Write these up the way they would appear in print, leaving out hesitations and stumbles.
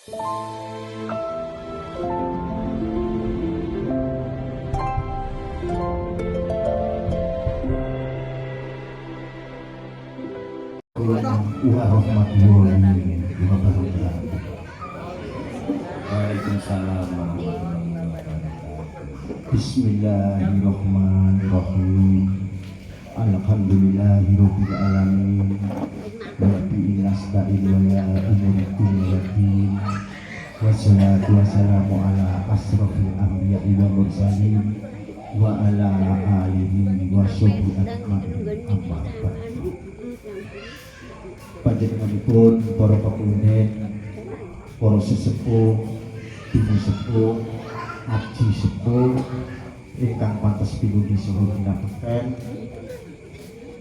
Warahmatullahi wabarakatuh. Waalaikumsalam warahmatullahi wabarakatuh. Bismillahirrahmanirrahim. Alhamdulillahirabbil alamin. Wa bihi nasta'in wa la umuri kullatin. Wassalatu wassalamu ala asrofil anbiya'i wal mursalin wa ala alihi wa sahbihi ajma'in. Amma ba'du. Panjenenganipun para pepunden, para sesepuh, ibu sepuh, aji sepuh ingkang pantes pinugi saha ginakaken,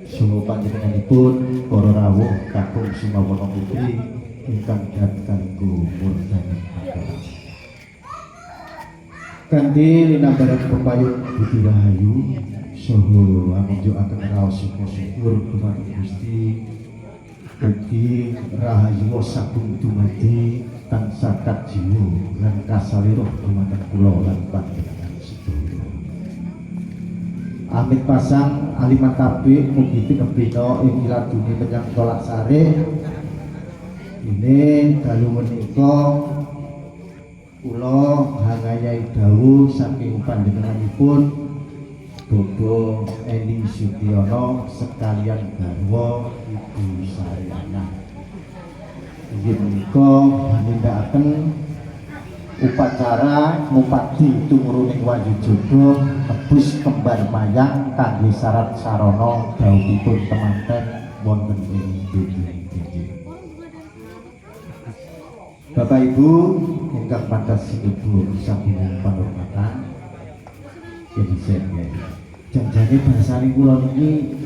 saha panjenenganipun para rawuh kakung Sumawana Putri ingkang datangku murdaning agama. Kanthi linambaran pepayun Budi Rahayu saha amunjukaken raos syukur dumateng Gusti. Ugi rahayu sagung dumadi tansah kajiwa lan kasaliruh dumateng kula lan panjenengan sedaya. Amit pasang aliman kabeh mugi tinebina ing iladune menyang tolak sare. Ini dalu menika kula hangayai dawuh saking panjenenganipun Bobo Eni Sudiono sekalian garwa Ibu Saryana. Inggih menika nindakaken upacara ngupati tumuruning Wayujada tebus kembar mayang kangge syarat sarana dawuhipun temanten wonten ing Didi. Bapak Ibu ingkang pantas ibu sampun panghormatan. Jadi saya janjane bahasane kula niki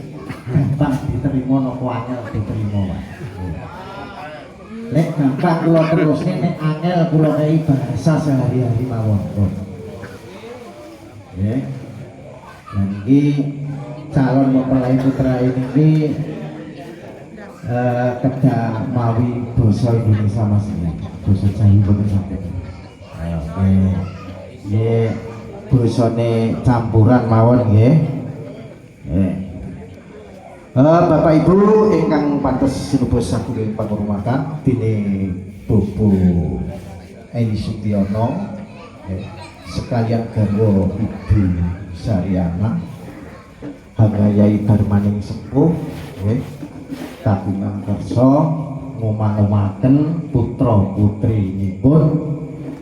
gampang diterima napa angel diterima wae. Lek gampang kula terusne nek angel kula kei bahasa sehari-hari mawon. Nggih. Lan iki calon mempelai putra ini kedah mawi basa Indonesia Mas. Basa Jawa boten sampe. Ayo nggih. Bosone campuran mawon nggih. Bapak Ibu ingkang pantes sinebut saking panghormatan dene Bobo Eni Sudiono sekalian garwa Ibu Saryana hangayai darmaning sepuh nggih kagungan kersa ngomah-omaken putra putrinipun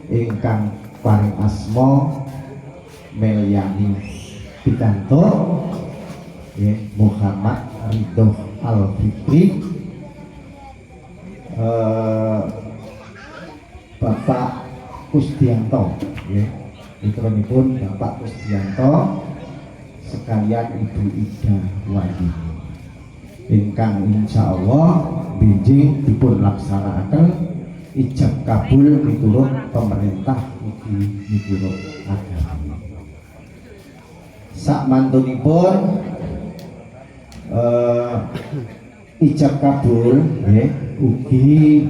ingkang paring asma Meliani Pikanto Muhammad Ridho Al-Fikri, Bapak Kusdianto putranipun Bapak Kusdianto sekalian Ibu Ida Wadi ingkang insyaallah benjing dipun laksanakaken ijab kabul miturut pemerintah ugi miturut agama. Sak mantunipun ijab kabul ugi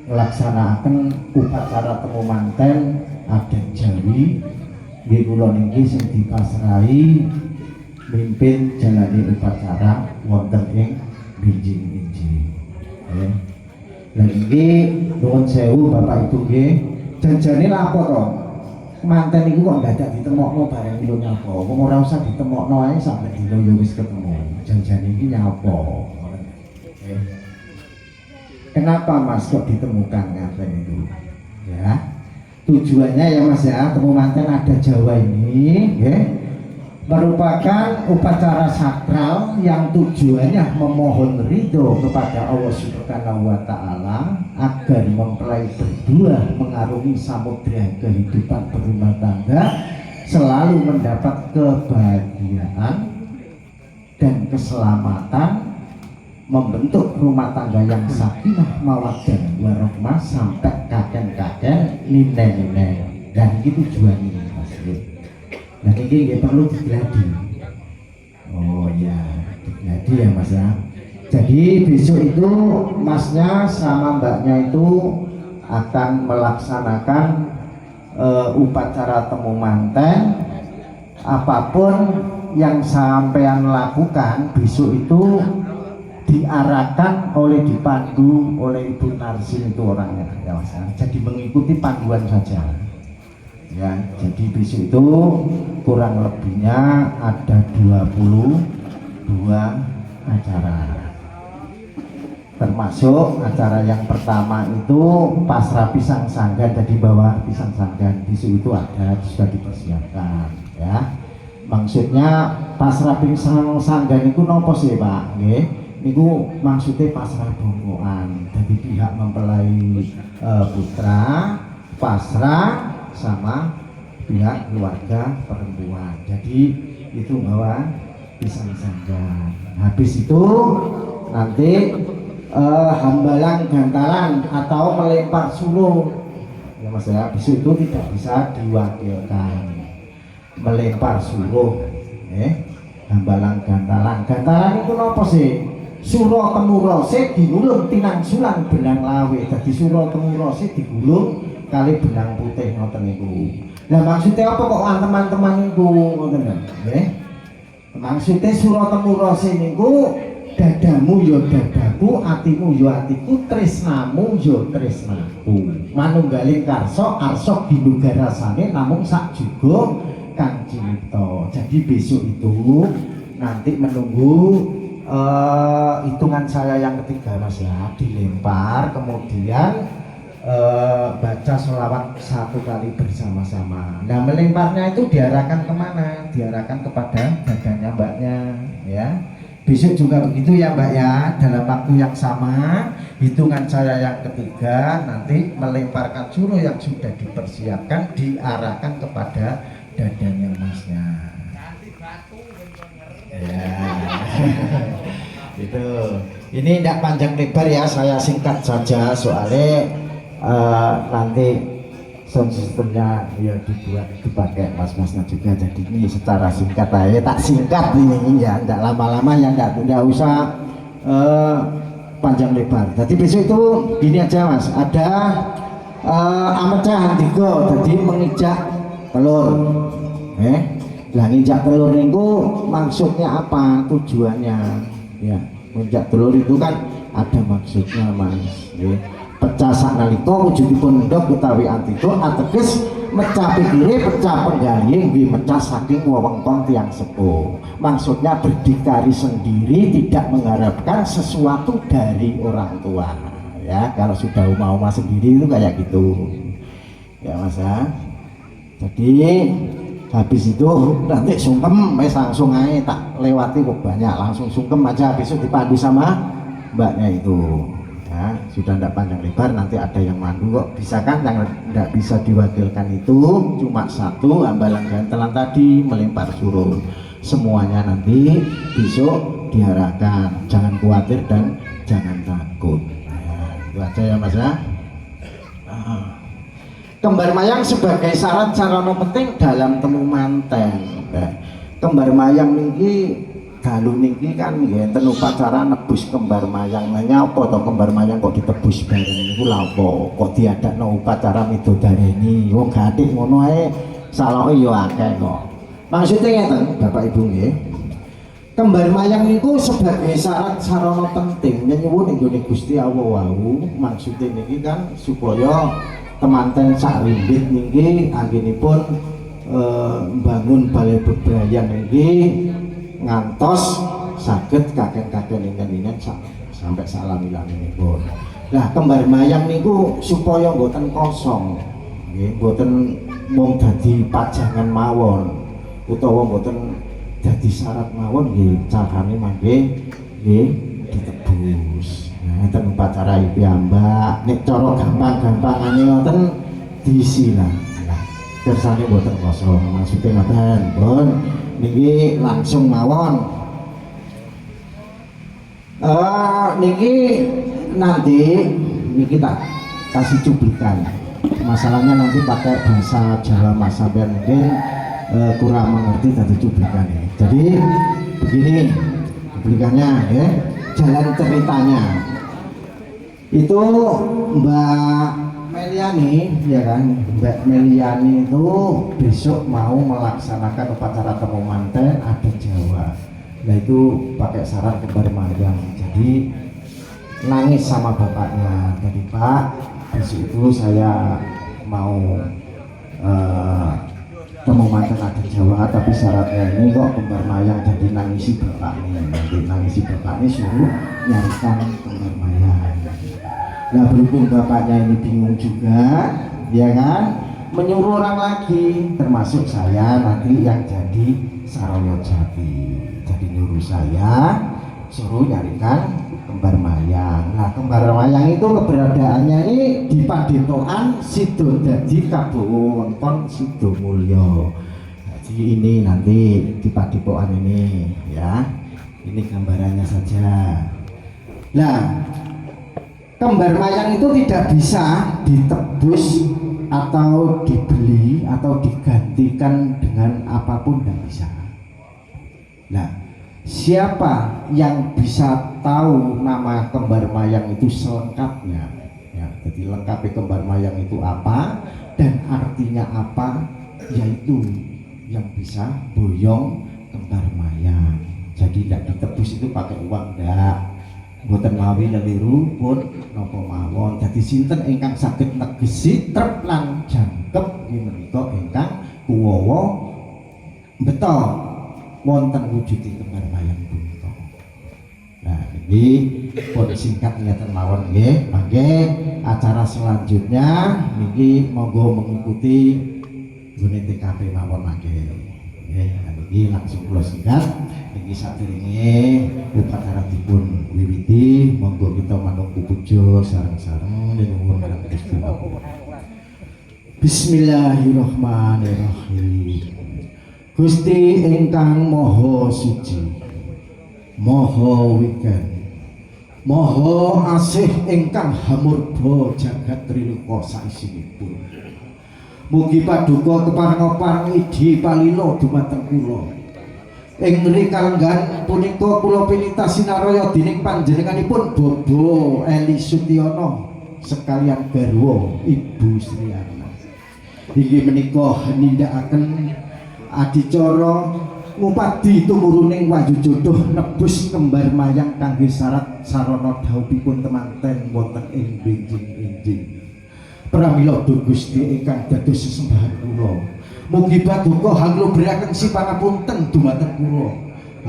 nglaksanakaken upacara temu manten adat Jawi nggih kula niki sing dipasrahi mimpin jalani upacara wonten ing binjing-binjing. Lah iki nuwun sewu Bapak Ibu nggih, janjane lha apa to? Manten iku kok dadak ditemokno bareng kilo nyapa. Wong ora usah ditemokno ae sampe dino ya wis ketemu. Janjane iki nyapa. Kenapa Mas kok ditemukan ngaten itu? Ya. Tujuannya ya Mas ya, temu manten adat Jawa ini merupakan upacara sakral yang tujuannya memohon ridho kepada Allah Subhanahu wa Ta'ala agar mempelai berdua mengarungi samudra kehidupan berumah tangga selalu mendapat kebahagiaan dan keselamatan, membentuk rumah tangga yang sakinah mawaddah warahmah sampai kakek-kakek nenek-nenek. Dan itu tujuannya Mas. Dan ini perlu digladi. Oh ya, digladi ya Mas ya. Jadi besok itu Masnya sama Mbaknya itu akan melaksanakan upacara temu manten. Apapun yang sampean lakukan besok itu diarahkan dipandu oleh Ibu Narsi itu orangnya ya Mas. Jadi mengikuti panduan saja ya. Jadi besok itu kurang lebihnya ada 22 acara, termasuk acara yang pertama itu pasrah pisang sanggan. Jadi bawah pisang sanggan besok itu ada, sudah dipersiapkan ya. Maksudnya pasrah pisang sanggan itu nopo sih Pak? Nggih, niku maksudnya pasrah bongkoan. Jadi pihak mempelai putra pasrah sama pihak keluarga perempuan. Jadi itu bawa pisang sanggan. Habis itu nanti hambalang gantalan atau melempar sulung ya Mas ya. Besok itu tidak bisa diwakilkan. Melempar suruh hambalang gantalan. Gantalan itu apa sih? Suro temurose digulung tinang sulang benang lawe. Jadi suro temurose digulung kali benang putih ngoten niku. Lah maksudnya apa kok teman-teman niku ngoten nggih? Maksudnya suro temurose niku dadamu yo dadaku, atimu yo atiku, tresnamu yo tresnaku. Manunggaling karso arso ginuga rasane namung sak juga Kang Cipto. Jadi besok itu nanti menunggu hitungan saya yang ketiga Mas ya, dilempar kemudian baca sholawat 1 kali bersama-sama. Nah melemparnya itu diarahkan kemana? Diarahkan kepada dadanya mbaknya ya. Besok juga begitu ya Mbak ya, dalam waktu yang sama hitungan saya yang ketiga nanti melemparkan suruh yang sudah dipersiapkan diarahkan kepada dadanya Masnya ya. Itu ini tidak panjang lebar ya, saya singkat saja soalnya nanti sound systemnya ya dipakai mas-masnya juga. Jadi ini secara singkat aja, tak singkat ini ya, tidak lama-lama ya, tidak usah panjang lebar. Jadi besok itu gini aja Mas, ada amecah handiko, jadi mengijak telur. Lah nginjak telur itu maksudnya apa? Tujuannya ya, nginjak telur itu kan ada maksudnya Mas. Pecah saknalika wujudipun ndok utawi antito ateges mecah pikire pecah penggalihe nggih mecah saking wewengkon tiyang sepuh. Maksudnya berdikari sendiri, tidak mengharapkan sesuatu dari orang tua ya. Kalau sudah uma-uma sendiri itu kayak gitu ya Mas ya. Jadi habis itu nanti sungkem langsung aja, tak lewati kok banyak, langsung sungkem aja, besok dipandu sama mbaknya itu ya. Sudah tidak panjang lebar, nanti ada yang mandu kok, bisa kan? Yang tidak bisa diwakilkan itu cuma satu, hambalang gantelan tadi, melempar suruh. Semuanya nanti besok diarahkan, jangan khawatir dan jangan takut ya. Itu aja ya Mas ya. Kembar mayang sebagai syarat sarana penting dalam temu manten. Kembar mayang niki dalu niki kan ngenten upacara nebus kembar mayang. Nanya apa to kembar mayang kok ditebus bareng niku lha apa? Kok diadakno upacara midodareni. Wong gathik ngono ae saloke yo akeh kok. Maksudnya ngeten Bapak Ibu nggih. Kembar mayang niku sebagai syarat sarana penting nyuwun ing Gusti Allah wau. Maksudnya niki kan supaya temanten sak rimbit niki anggenipun bangun balai bebrayan niki ngantos saged kakek-kakek ingkang sampai salamilanipun. Nah, kembar mayang niku supaya mboten kosong nggih, mboten mung dadi pajangan mawon utawa mboten dadi syarat mawon nggih, carane mangke nggih ditebus. Ngeten upacara iki mbak, nek cara gampang-gampangane ngoten disilang. Kersane mboten kosong, maksudnya ngoten, pun niki langsung mawon. Niki nanti niki tak kasih cuplikan. Masalahnya nanti pakai bahasa Jawa Mas, sampean mungkin kurang mengerti tadi cuplikannya. Jadi begini cuplikannya ya, jalan ceritanya. Itu Mbak Meli Meliani ya kan, Mbak Meliani itu besok mau melaksanakan upacara temu manten adat Jawa. Nah itu pakai syarat kembar mayang, jadi nangis sama bapaknya. Jadi Pak, besok itu saya mau temu manten adat Jawa, tapi syaratnya ini kok kembar mayang, jadi nangisi bapaknya. Nanti nangisi bapaknya suruh nyarikan kembar mayang. Nah berhubung bapaknya ini bingung juga, ya kan, menyuruh orang lagi, termasuk saya nanti yang jadi Saroyo Jati. Jadi nyuruh saya suruh nyarikan kembar mayang. Nah kembar mayang itu keberadaannya ini di Padetokan Sidodadi Kabowo Wonton Sidomulyo. Jadi ini nanti di Padetokan ini ya, ini gambarannya saja. Nah kembar mayang itu tidak bisa ditebus atau dibeli atau digantikan dengan apapun, tidak bisa. Nah, siapa yang bisa tahu nama kembar mayang itu selengkapnya? Ya, jadi lengkapnya kembar mayang itu apa dan artinya apa? Yaitu yang bisa boyong kembar mayang. Jadi tidak ditebus itu pakai uang, enggak. Boten mawi leliru pun napa mawon. Dadi sinten ingkang saged negesi trep lan jangkep inggih menika ingkang kuwawa beto wonten wujuding kembar mayang punika. Nah, ini pun singkat ngeten mawon nggih. Mangke acara selanjutnya niki monggo mengikuti gune TKP mawon mangke. Nggih, niki langsung kula singkat. Niki sadurunge upacara dipun wiwiti, monggo kita manunggu puja sareng-sareng nyuwun marang Gusti Allah. Bismillahirrahmanirrahim. Gusti ingkang Maha Suci, Maha Wigan, Maha Asih ingkang hamurba jagat triloka saisinipun. Mugi paduka kepareng-pareng idi palila dumateng kula. Ing mrika lenggan punika kula pinita sinaraya dening panjenenganipun Bobo Eli Sutyono sekalian garwa Ibu Sriana. Inggih menika nindakaken adicara ngupadi tumuruning wayu jodoh nebus kembar mayang kangge syarat sarana dhawuhipun temanten wonten ing benjing-benjing. Pramila Gusti ingkang dados sesembahan kula. Mugi paduka hanglubrehaken sipangapunten dumateng kula.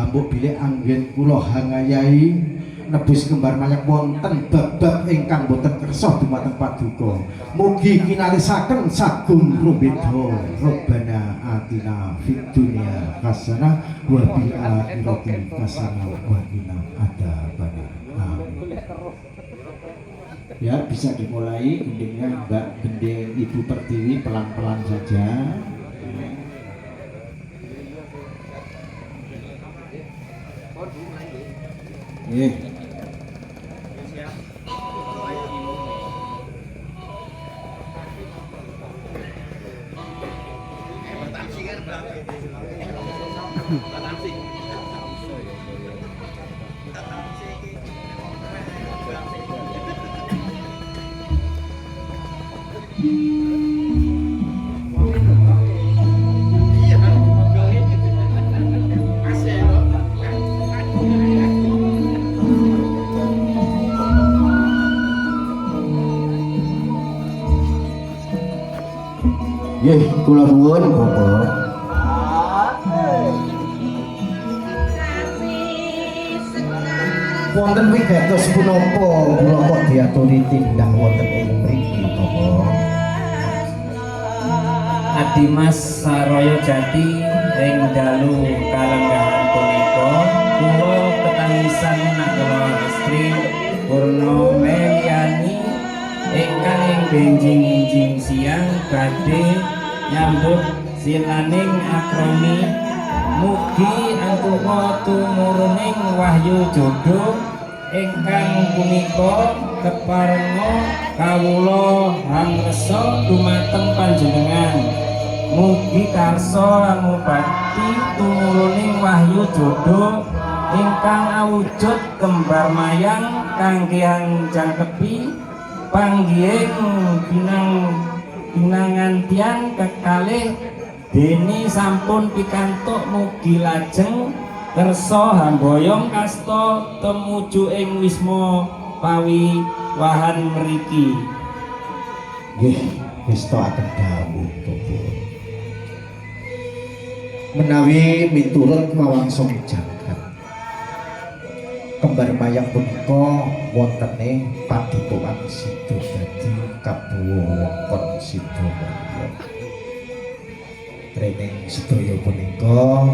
Ambuk bilih anggen kula hangayahi nebus kembar mayang wonten bab-bab ingkang boten kersa dumateng paduka. Mugi kinalisaken sagung rumbeda. Rabbana atina fid dunya hasanah wa fil akhirati hasanah wa qina adzabannar. Amin. Ya, bisa dimulai gendingnya Mbak Gending Ibu Pertiwi, pelan-pelan saja. Nggih, kula nuwun Bapak. Wonten wigatos punapa kula kok diaturi tindak wonten ing mriki Bapak? Adimas Saroyo Jati ing dalu kalenggahan punika kula ketangisan nakala istri Purno Meliani ingkang ing benjing-benjing siang badhe nyambut silaning akromi. Mugi antuka tumuruning wahyu jodoh ingkang punika keparenga kawula hamresa dumateng panjenengan. Mugi karsa ngobati tumuruning wahyu jodoh ingkang awujud kembar mayang kangge jangkepi panggihing binang kinantian kekalih dene sampun pikantuk mugi lajeng kersa hamboyong kasta tumuju ing wisma pawiwahan mriki. Nggih, ngestakaken dawuh Bapak. Menawi miturut wawangsung jagat kembar mayang punika wontene Padepokan Sidodadi Kabuwa Wongkon Sidomulyo. Training sedaya punika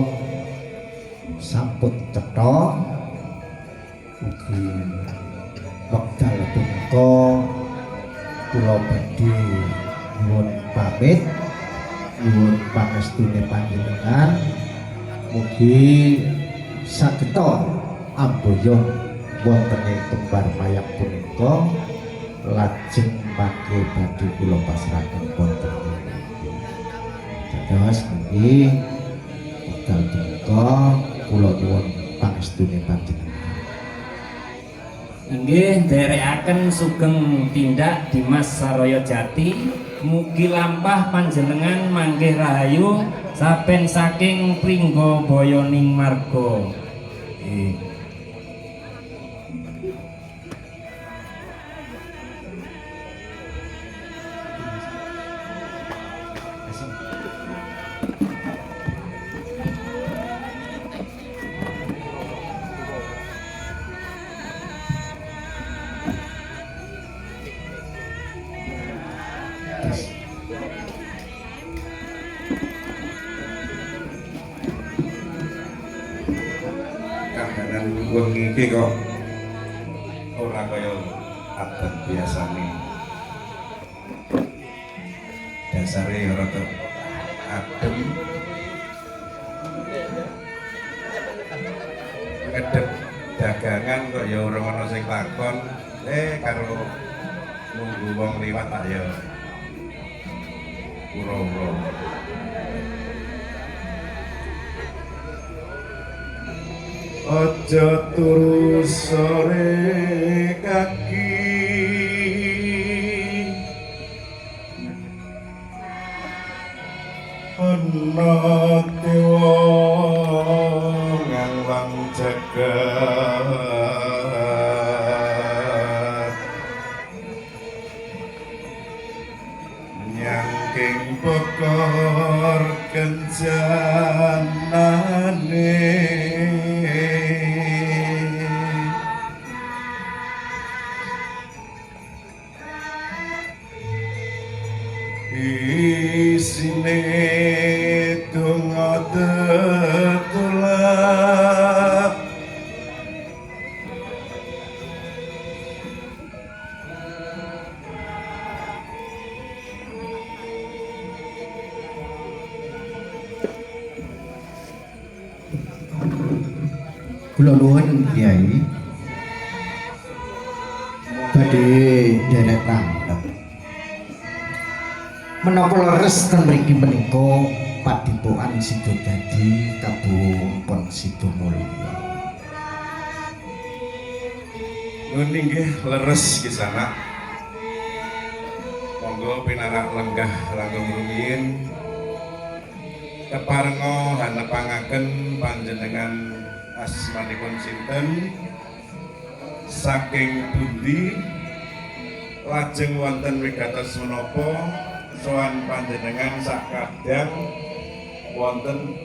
sampun cetha ugi wekdal punika kula badhe nyuwun pamit nyuwun pangestune panjenengan mugi sageta amboyong wontene kembar mayang punika lajeng mangke badhe kula pasrahaken wonten dados nggih wekdal punika kula nyuwun pangestune panjenengan. Inggih nderekaken sugeng tindak Dimas Saraya Jati, mugi lampah panjenengan manggih rahayu saben saking pringga bayaning marga. Kahanan wengi iki kok ora kaya adat biasane. Dasare ora rada adem. Ngedep dagangan kok ya ora ana sing lakon. Karo nunggu wong liwat tak ya. Ura-ura. Aja turu sore kaki ana dewa ngawang jagat nyangking pokor kenjanane isine donga tetulak Kula nuwun Kyai badhe derek randhep menapa leres ten mriki menika Padepokan Sidodadi Kabuwa Wongkon Sidomulyo. Nun inggih leres kisana. Monggo pinarak lenggah langkung rumiyin keparenga hanepangaken panjenengan asmanipun sinten saking pundi lajeng wonten wigatos menapa sowan panjenengan sakadang wonten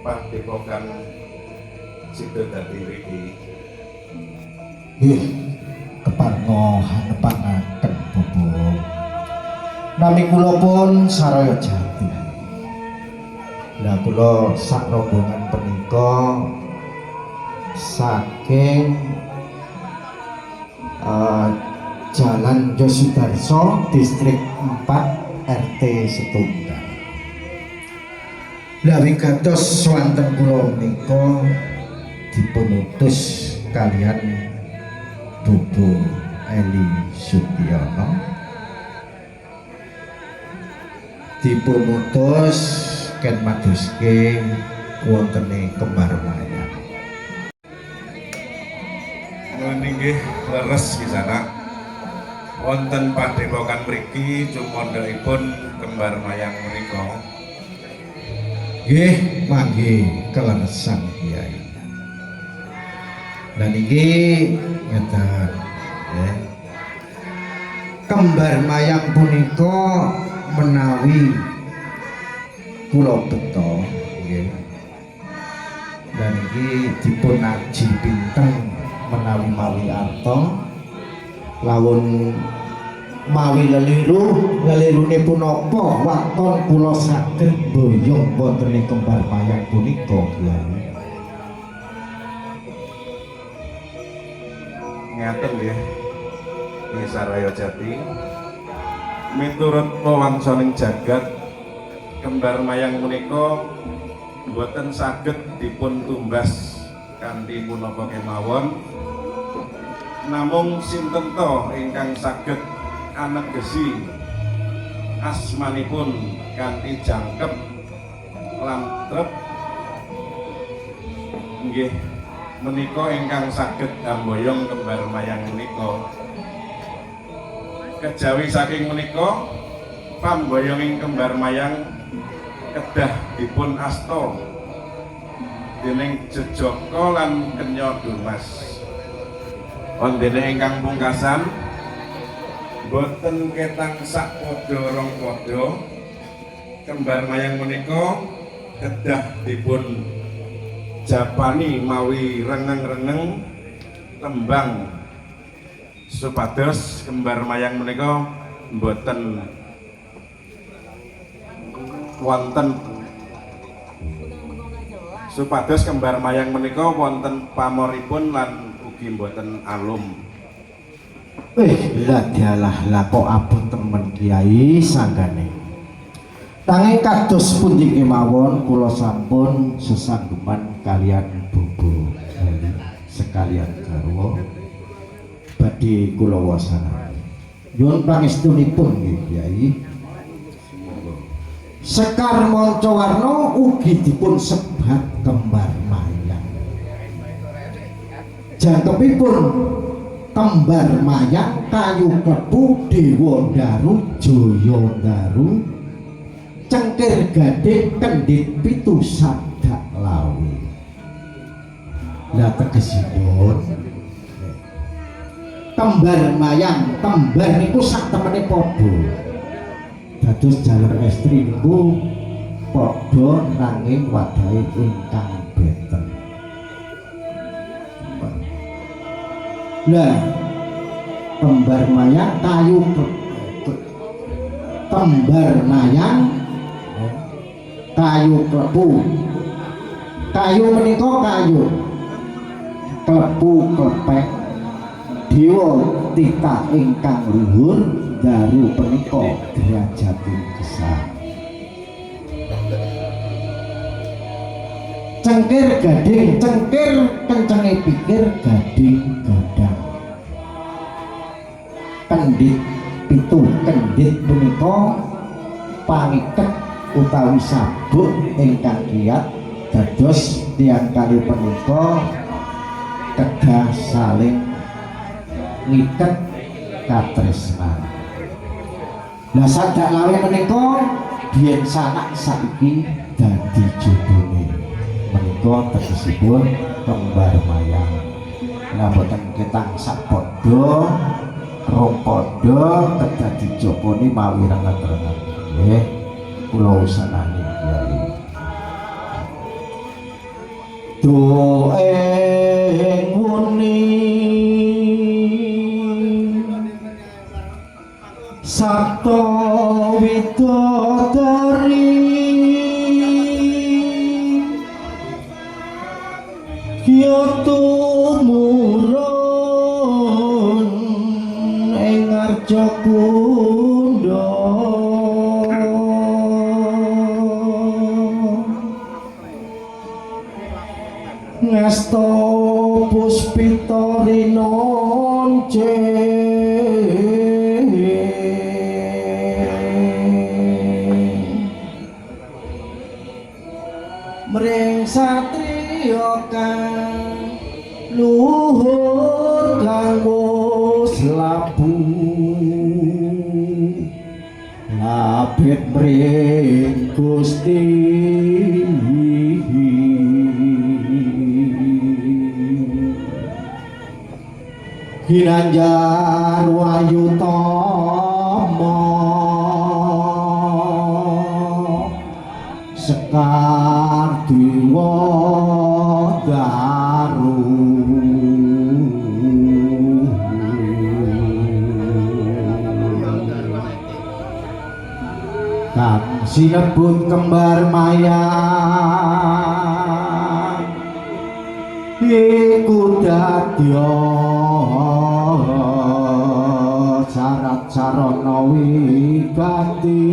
Padepokan Sidodadi niki. Nggih, keparenga hanepangaken Bapak. Nami kula pun Saraya Jati. Lah kula sak rombongan punika saking Jalan Yosudarso, Distrik 4, RT Setunggal. Lah wigatos swanten kula menika dipun utus kalian Bobo Eli Sutyono dipun utus ken madoske wontene kembar mayang. Nun inggih leres kisana. wonten padepokan mriki cumandhaipun kembar mayang menika. Nggih, mangke keleresan Kyai. Dan iki ngeten nggih. Kembar mayang punika menawi kula beto nggih. Dan iki dipun aji pinten menawi mawi arta lawun mawi lelirune punapa waton kula saged boyong wonten ing kembar mayang punika Kyai. Ngaten nggih. Ing Saraya Jati miturut wewangsaning jagat kembar mayang menika boten saged dipun tumbas kanthi punapa kemawon. Namung sinten to ingkang saged anegesi asmanipun kanthi jangkep lan trep nggih menika ingkang saged amboyong kembar mayang menika. Kejawi saking menika pamboyonging kembar mayang kedah dipun asta dening Jejaka lan Kenya Durmas. Wondene ingkang pungkasan boten ketang sak padha rong padha kembar mayang menika kedah dipun japani mawi reneng-reneng tembang supados kembar mayang menika boten wonten supados kembar mayang menika wonten pamoripun lan ugi boten alum. Lah dialah lah kok abot temen Kyai sanggane. Tanging kados pundi kemawon kula sampun sesanggeman kalian Bobo sekalian garwa badhe kula wasana. Nyuwun pangestunipun nggih Kyai. Sekar Mancawarna ugi dipun sebat kembar mayang. Jangkepipun kembar mayang kayu klepu Dewa Daru Jaya Daru cengkir gading kendhit pitu sadak lawi. Lah tegesipun kembar mayang kembar niku sak temene padha. Dados jalur estri niku padha nanging wadahe ingkang beten. Lah kembar mayang kayu kembar mayang kayu klepu. Kayu menika kayu klepu klepek dewa titah ingkang luhur Daru punika derajatipun gesang. Cengkir gading cengkir kencenge pikir gading gadang. Kendhit pitu kendhit punika pangiket utawi sabuk ingkang kiyat dados tiyang kalih punika kedah saling ngiket katresnan. Lah sadak lawe menika biyen sanak saiki dadi jodhone. Menika tegesipun kembar mayang. Lah boten ketang sak padha rong padha kedah dijoponi mawi renget-renget. Nggih, kula usanani Kyai. Doeng muni sabda widodari ya tumurun ing arja kundha ngasta puspita rinonce mring satriya kang luhur kang wis labuh abet mring Gusti Ginanjar Wayutama Sekar Dewa Daru Kang sinebut kembar mayang iku dadya syarat sarana wigati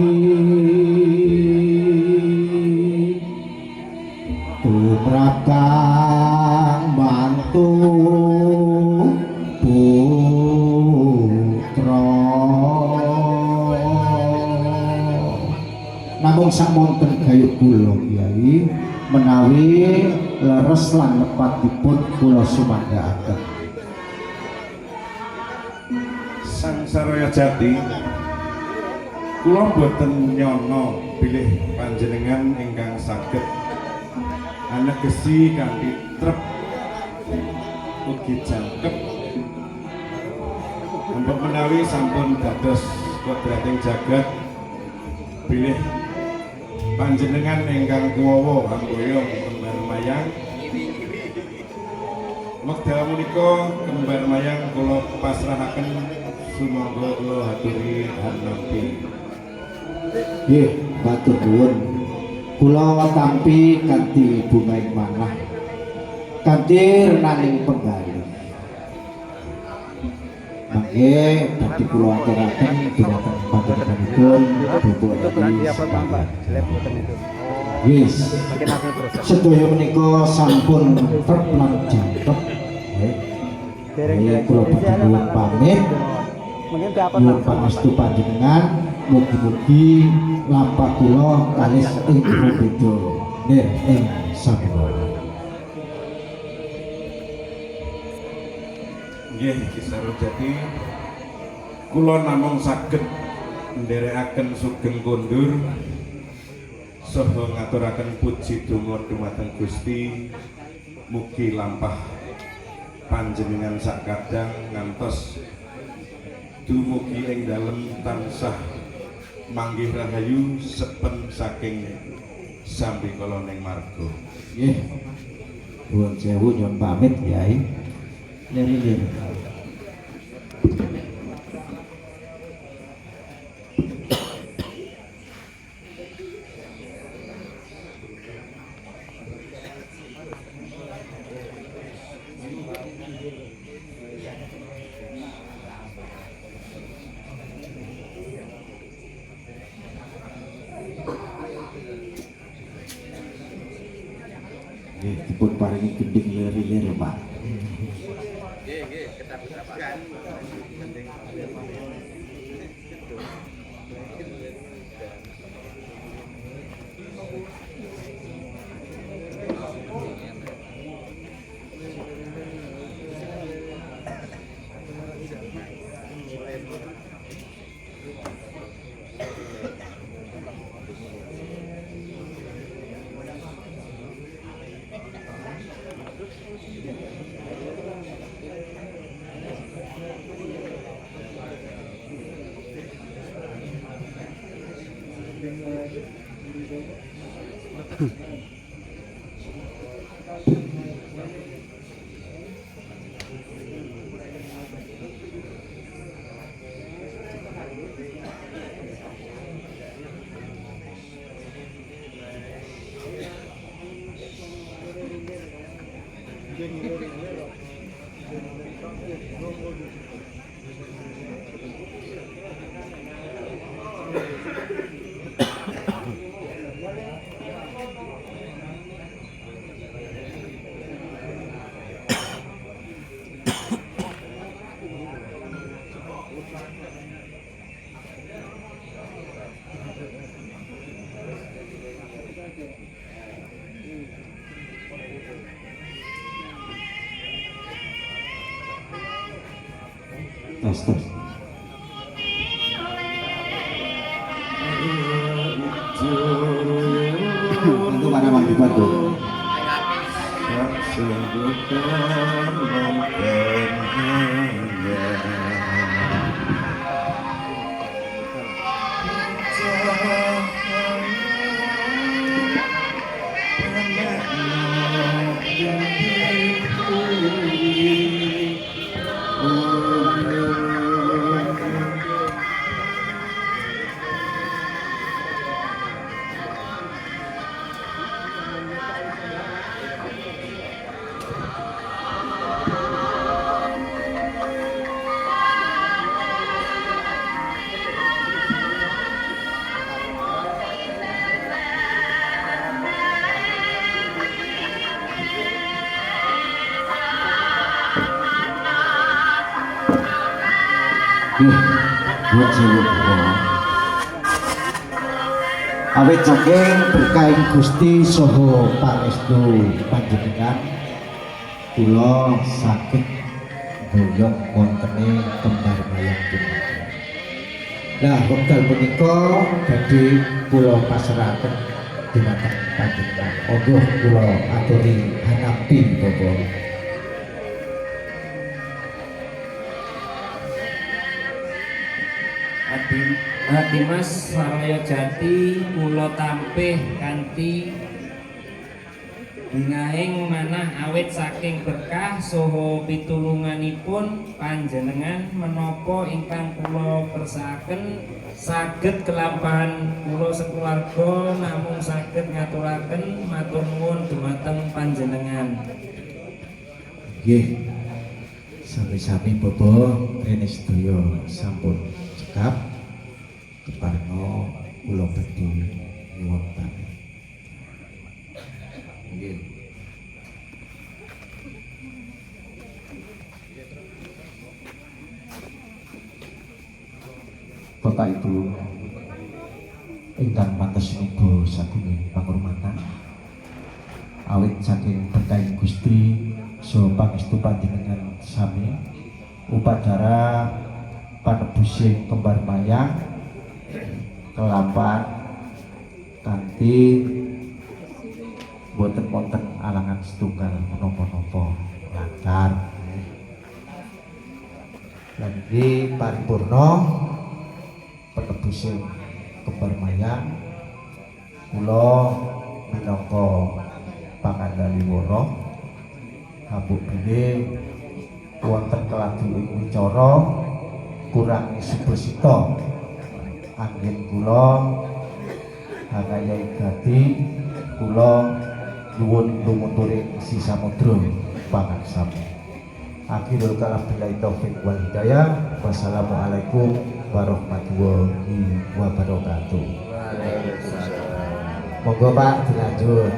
tumrap kang bantu putra namung samonten gayuh kula Kyai menawi leres lan lepatipun kula sumandhaaken Sang Saraya Jati kula boten nyono bilih panjenengan ingkang saged anegesi kanthi trep ugi jangkep mbok menawi sampun dados kodrating jagat bilih panjenengan ingkang kuwawa anggoyo kembar mayang wekdal menika kembar mayang kula pasrahaken sumangga kula haturi hanampi. nggih matur nuwun kula tampi kanthi bumaing manah kanthi renaning penggalih mangke badhe kula aturaken dhumateng panjenenganipun Bapak Edi Sekalian. Yes. Sedaya menika sampun trep lan jangkep. Nggih. Kula badhe nuwun pamit. Nuwun pangestu panjenengan mugi-mugi lampah kula kalis ing beda nir ing sabana. Nggih, Ki Sarojati kula namung saged nderekaken sugeng kondur saha ngaturaken puji donga dumateng Gusti mugi lampah panjenengan sakadang ngantos dumugi ing dalem tansah manggih rahayu sepen saking sambikala ning marga. Nggih. Nuwun sewu nyuwun pamit Kyai. Lir-lir. Dipun paringi gending lir-lir Pak. Tes. Untuk mana Mang dibantu? Buat sewu awet saking berkaing Gusti saha pangestu panjenengan kula saged boyong wontene kembar mayang punika. Lah wekdal punika badhe kula pasrahaken dumateng panjenengan. Monggo kula aturi hanapi Bapak. Dimas Saraya Jati kula tampih kanthi bingahing manah awit saking berkah saha pitulunganipun panjenengan menapa ingkang kula kersakaken saged kelampahan kula sekeluarga namung saged ngaturaken matur nuwun dumateng panjenengan. Nggih. Sami-sami Bapak rene sedaya sampun cekap keparno kula badhe nyuwun pamit. Nggih. Bapak Ibu ingkang pantes niku sagunging panghormatan awit saking berkaing Gusti saha pangestu panjenengan sami upacara panebusing kembar mayang kelampahan kanthi boten wonten alangan setunggal menapa-napa lancar. Lan iki paripurna penebusing kembar mayang kula minangka pangandali wara kabuk bene wonten keladu ing wicara kurang subesita anggen kula Hanayai Gati kula nyuwun lumuturing si samudra pangaksami. Akhirul kalam billahi taufik wal hidayah. Wassalamualaikum warahmatullahi wabarakatuh. Monggo Pak dilanjut.